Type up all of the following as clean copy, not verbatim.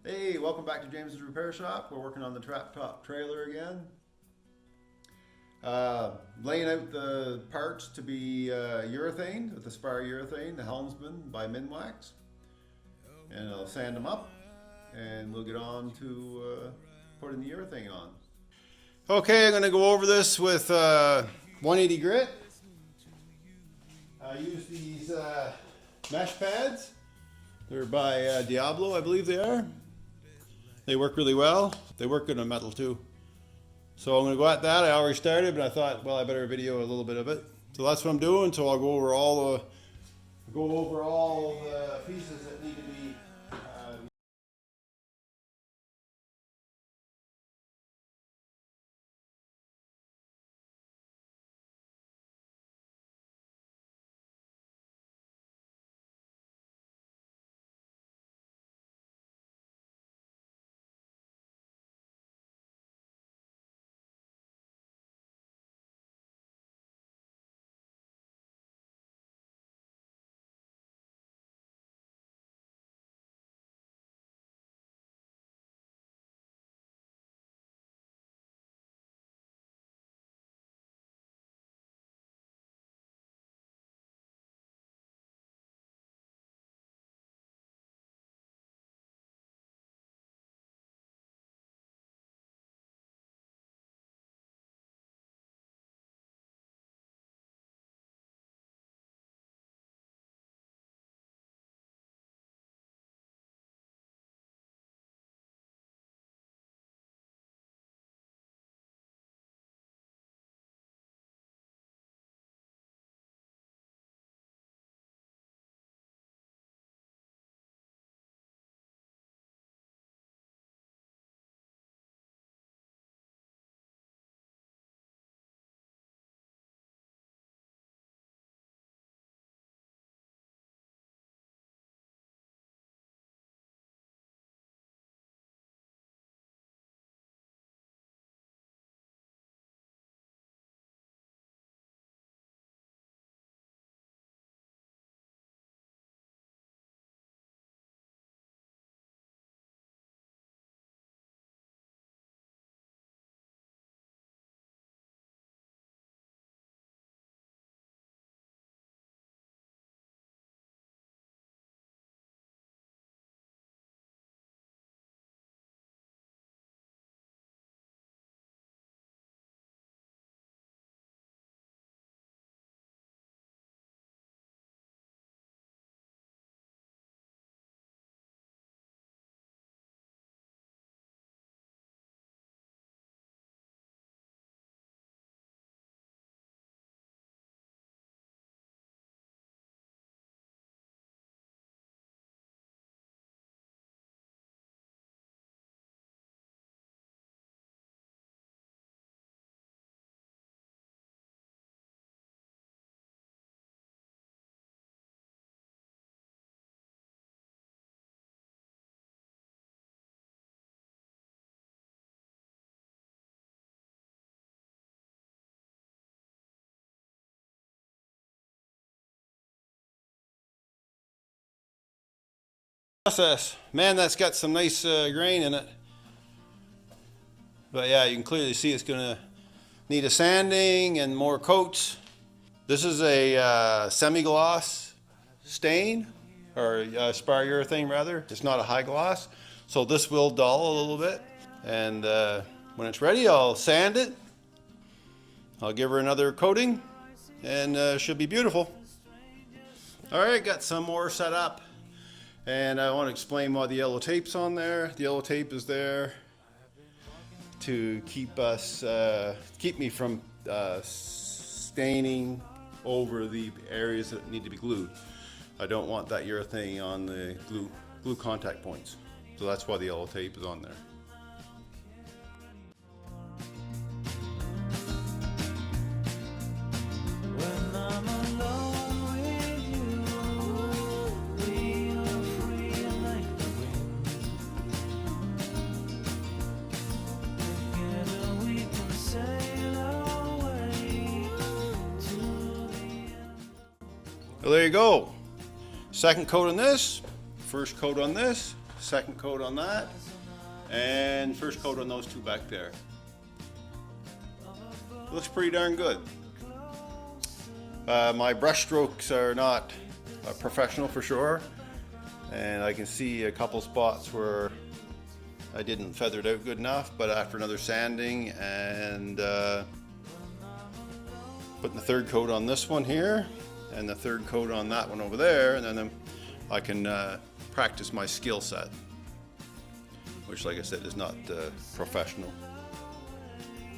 Hey, welcome back to James's Repair Shop. We're working on the trap top trailer again. Laying out the parts to be urethane with the SPAR Urethane, the Helmsman by Minwax. And I'll sand them up and we'll get on to putting the urethane on. Okay, I'm going to go over this with 180 grit. I use these mesh pads. They're by Diablo, I believe they are. They work really well. They work good on metal too. So I'm going to go at that. I already started, but I thought, well, I better video a little bit of it. So that's what I'm doing. So I'll go over all the pieces that need to be. Process. Man, that's got some nice grain in it. But yeah, you can clearly see it's going to need a sanding and more coats. This is a semi-gloss stain, or SPAR urethane rather. It's not a high gloss, so this will dull a little bit. And when it's ready, I'll sand it. I'll give her another coating, and should be beautiful. All right, got some more set up. And I want to explain why the yellow tape's on there. The yellow tape is there to keep me from staining over the areas that need to be glued. I don't want that urethane on the glue contact points. So that's why the yellow tape is on there. So there you go. Second coat on this, first coat on this. second coat on that, and first coat on those two back there. Looks pretty darn good. My brush strokes are not professional for sure, and I can see a couple spots where I didn't feather it out good enough, but after another sanding and putting the third coat on this one here and the third coat on that one over there, and then I can practice my skill set, which, like I said, is not professional.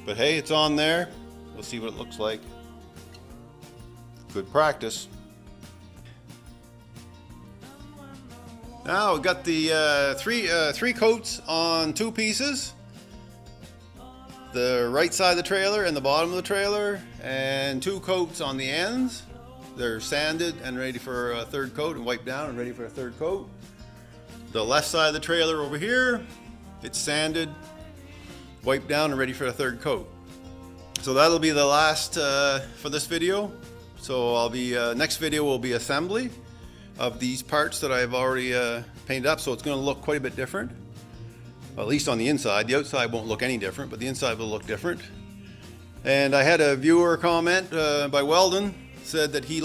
But hey, it's on there. We'll see what it looks like. Good practice. Now we've got the three coats on two pieces. The right side of the trailer and the bottom of the trailer, and two coats on the ends. They're sanded and ready for a third coat, and wiped down and ready for a third coat. The left side of the trailer over here, it's sanded, wiped down and ready for a third coat. So that'll be the last for this video. So I'll be next video will be assembly of these parts that I've already painted up. So it's going to look quite a bit different, at least on the inside. The outside won't look any different, but the inside will look different. And I had a viewer comment by Weldon, said that he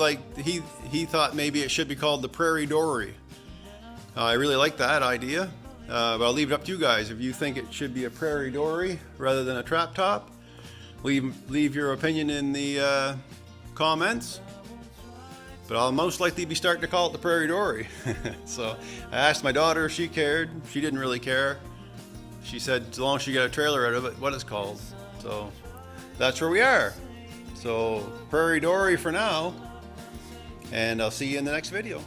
thought maybe it should be called the Prairie Dory. I really like that idea, but I'll leave it up to you guys. If you think it should be a Prairie Dory rather than a trap top, leave your opinion in the comments. But I'll most likely be starting to call it the Prairie Dory. So I asked my daughter if she cared. She didn't really care. She said as long as she got a trailer out of it, what it's called. So that's where we are. So Prairie Dory for now, and I'll see you in the next video.